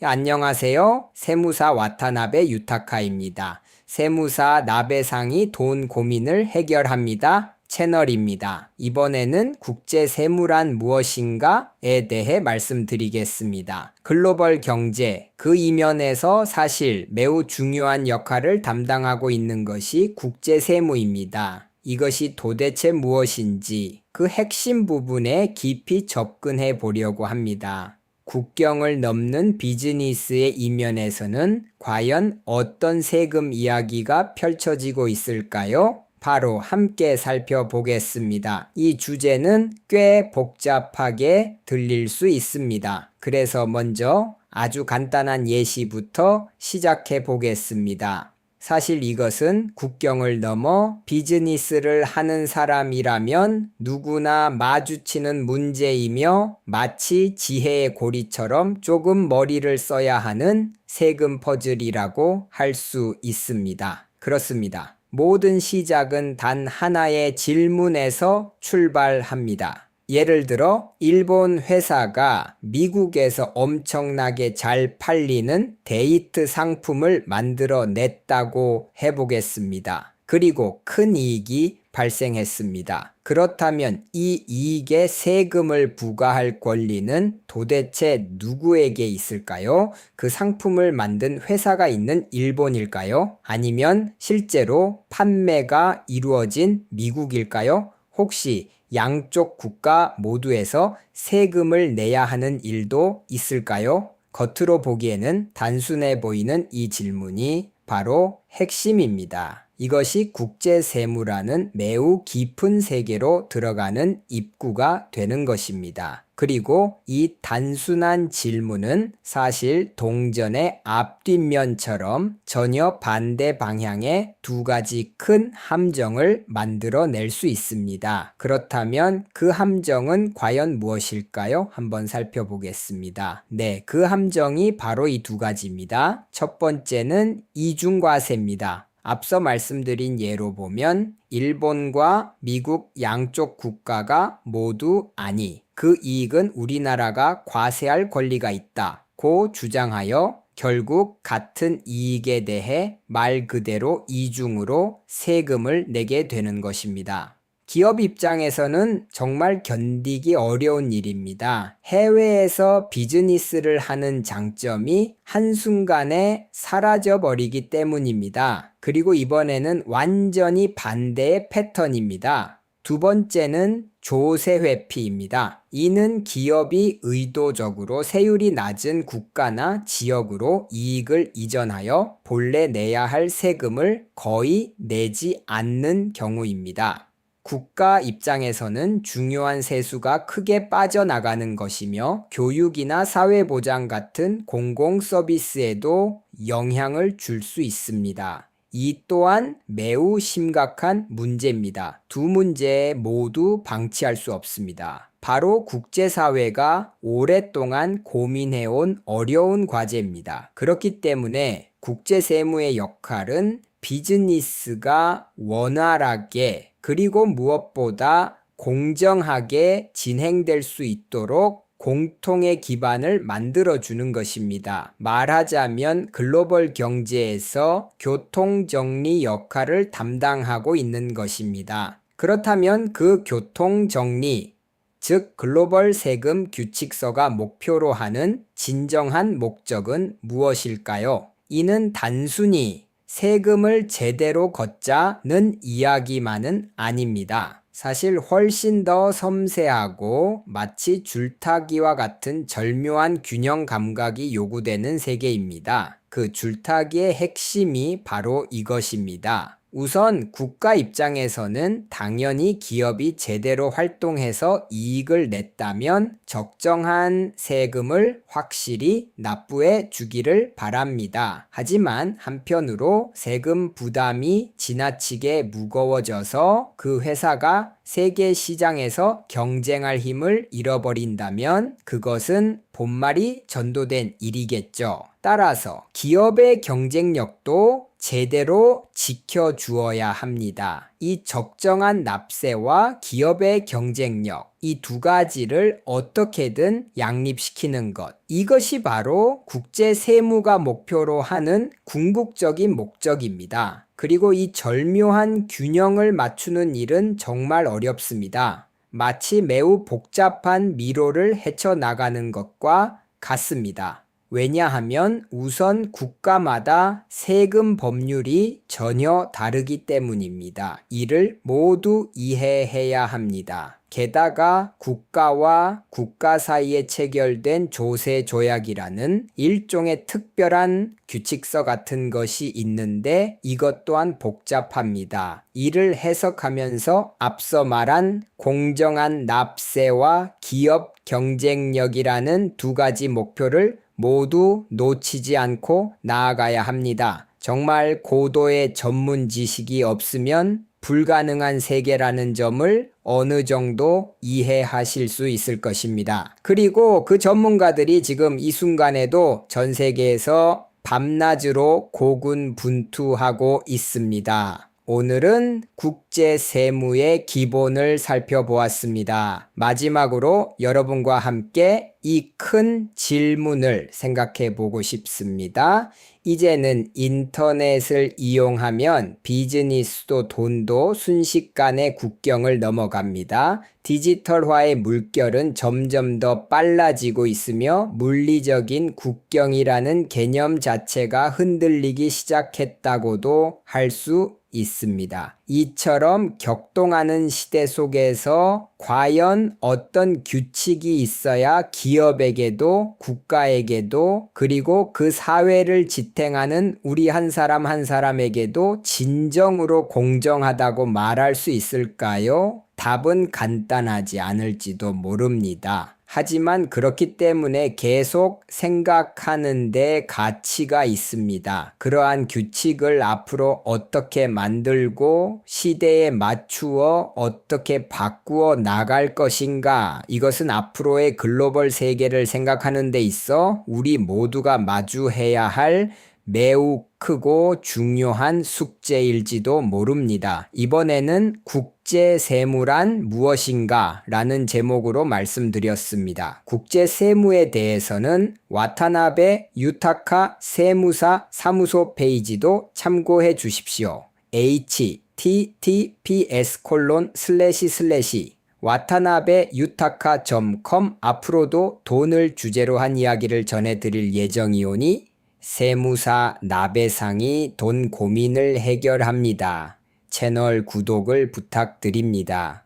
안녕하세요. 세무사 와타나베 유타카입니다. 세무사 나베상이 돈 고민을 해결합니다. 채널입니다. 이번에는 국제 세무란 무엇인가에 대해 말씀드리겠습니다. 글로벌 경제, 그 이면에서 사실 매우 중요한 역할을 담당하고 있는 것이 국제 세무입니다. 이것이 도대체 무엇인지 그 핵심 부분에 깊이 접근해 보려고 합니다. 국경을 넘는 비즈니스의 이면에서는 과연 어떤 세금 이야기가 펼쳐지고 있을까요? 바로 함께 살펴보겠습니다. 이 주제는 꽤 복잡하게 들릴 수 있습니다. 그래서 먼저 아주 간단한 예시부터 시작해 보겠습니다. 사실 이것은 국경을 넘어 비즈니스를 하는 사람이라면 누구나 마주치는 문제이며 마치 지혜의 고리처럼 조금 머리를 써야 하는 세금 퍼즐이라고 할 수 있습니다. 그렇습니다. 모든 시작은 단 하나의 질문에서 출발합니다. 예를 들어 일본 회사가 미국에서 엄청나게 잘 팔리는 데이트 상품을 만들어 냈다고 해보겠습니다. 그리고 큰 이익이 발생했습니다. 그렇다면 이 이익에 세금을 부과할 권리는 도대체 누구에게 있을까요? 그 상품을 만든 회사가 있는 일본일까요? 아니면 실제로 판매가 이루어진 미국일까요? 혹시 양쪽 국가 모두에서 세금을 내야 하는 일도 있을까요? 겉으로 보기에는 단순해 보이는 이 질문이 바로 핵심입니다. 이것이 국제세무라는 매우 깊은 세계로 들어가는 입구가 되는 것입니다. 그리고 이 단순한 질문은 사실 동전의 앞뒷면처럼 전혀 반대 방향의 두 가지 큰 함정을 만들어낼 수 있습니다. 그렇다면 그 함정은 과연 무엇일까요? 한번 살펴보겠습니다. 네, 그 함정이 바로 이 두 가지입니다. 첫 번째는 이중과세입니다. 앞서 말씀드린 예로 보면 일본과 미국 양쪽 국가가 모두 아니, 그 이익은 우리나라가 과세할 권리가 있다고 주장하여 결국 같은 이익에 대해 말 그대로 이중으로 세금을 내게 되는 것입니다. 기업 입장에서는 정말 견디기 어려운 일입니다. 해외에서 비즈니스를 하는 장점이 한순간에 사라져버리기 때문입니다. 그리고 이번에는 완전히 반대의 패턴입니다. 두 번째는 조세 회피입니다. 이는 기업이 의도적으로 세율이 낮은 국가나 지역으로 이익을 이전하여 본래 내야 할 세금을 거의 내지 않는 경우입니다. 국가 입장에서는 중요한 세수가 크게 빠져나가는 것이며 교육이나 사회보장 같은 공공 서비스에도 영향을 줄 수 있습니다. 이 또한 매우 심각한 문제입니다. 두 문제 모두 방치할 수 없습니다. 바로 국제사회가 오랫동안 고민해온 어려운 과제입니다. 그렇기 때문에 국제세무의 역할은 비즈니스가 원활하게 그리고 무엇보다 공정하게 진행될 수 있도록 공통의 기반을 만들어주는 것입니다. 말하자면 글로벌 경제에서 교통정리 역할을 담당하고 있는 것입니다. 그렇다면 그 교통정리, 즉 글로벌 세금 규칙서가 목표로 하는 진정한 목적은 무엇일까요? 이는 단순히 세금을 제대로 걷자는 이야기만은 아닙니다. 사실 훨씬 더 섬세하고 마치 줄타기와 같은 절묘한 균형 감각이 요구되는 세계입니다. 그 줄타기의 핵심이 바로 이것입니다. 우선 국가 입장에서는 당연히 기업이 제대로 활동해서 이익을 냈다면 적정한 세금을 확실히 납부해 주기를 바랍니다. 하지만 한편으로 세금 부담이 지나치게 무거워져서 그 회사가 세계 시장에서 경쟁할 힘을 잃어버린다면 그것은 본말이 전도된 일이겠죠. 따라서 기업의 경쟁력도 제대로 지켜주어야 합니다. 이 적정한 납세와 기업의 경쟁력, 이 두 가지를 어떻게든 양립시키는 것. 이것이 바로 국제 세무가 목표로 하는 궁극적인 목적입니다. 그리고 이 절묘한 균형을 맞추는 일은 정말 어렵습니다. 마치 매우 복잡한 미로를 헤쳐나가는 것과 같습니다. 왜냐하면 우선 국가마다 세금 법률이 전혀 다르기 때문입니다. 이를 모두 이해해야 합니다. 게다가 국가와 국가 사이에 체결된 조세 조약이라는 일종의 특별한 규칙서 같은 것이 있는데 이것 또한 복잡합니다. 이를 해석하면서 앞서 말한 공정한 납세와 기업 경쟁력이라는 두 가지 목표를 모두 놓치지 않고 나아가야 합니다. 정말 고도의 전문 지식이 없으면 불가능한 세계라는 점을 어느 정도 이해하실 수 있을 것입니다. 그리고 그 전문가들이 지금 이 순간에도 전 세계에서 밤낮으로 고군분투하고 있습니다. 오늘은 국제 세무의 기본을 살펴보았습니다. 마지막으로 여러분과 함께 이 큰 질문을 생각해 보고 싶습니다. 이제는 인터넷을 이용하면 비즈니스도 돈도 순식간에 국경을 넘어갑니다. 디지털화의 물결은 점점 더 빨라지고 있으며 물리적인 국경이라는 개념 자체가 흔들리기 시작했다고도 할 수 있습니다. 이처럼 격동하는 시대 속에서 과연 어떤 규칙이 있어야 기업에게도 국가에게도 그리고 그 사회를 지탱하는 우리 한 사람 한 사람에게도 진정으로 공정하다고 말할 수 있을까요? 답은 간단하지 않을지도 모릅니다. 하지만 그렇기 때문에 계속 생각하는 데 가치가 있습니다. 그러한 규칙을 앞으로 어떻게 만들고 시대에 맞추어 어떻게 바꾸어 나갈 것인가? 이것은 앞으로의 글로벌 세계를 생각하는 데 있어 우리 모두가 마주해야 할 매우 크고 중요한 숙제일지도 모릅니다. 이번에는 국제세무란 무엇인가? 라는 제목으로 말씀드렸습니다. 국제세무에 대해서는 와타나베 유타카 세무사 사무소 페이지도 참고해 주십시오. https://watanabe-yutaka.com 앞으로도 돈을 주제로 한 이야기를 전해드릴 예정이오니 세무사 나배상이 돈 고민을 해결합니다. 채널 구독을 부탁드립니다.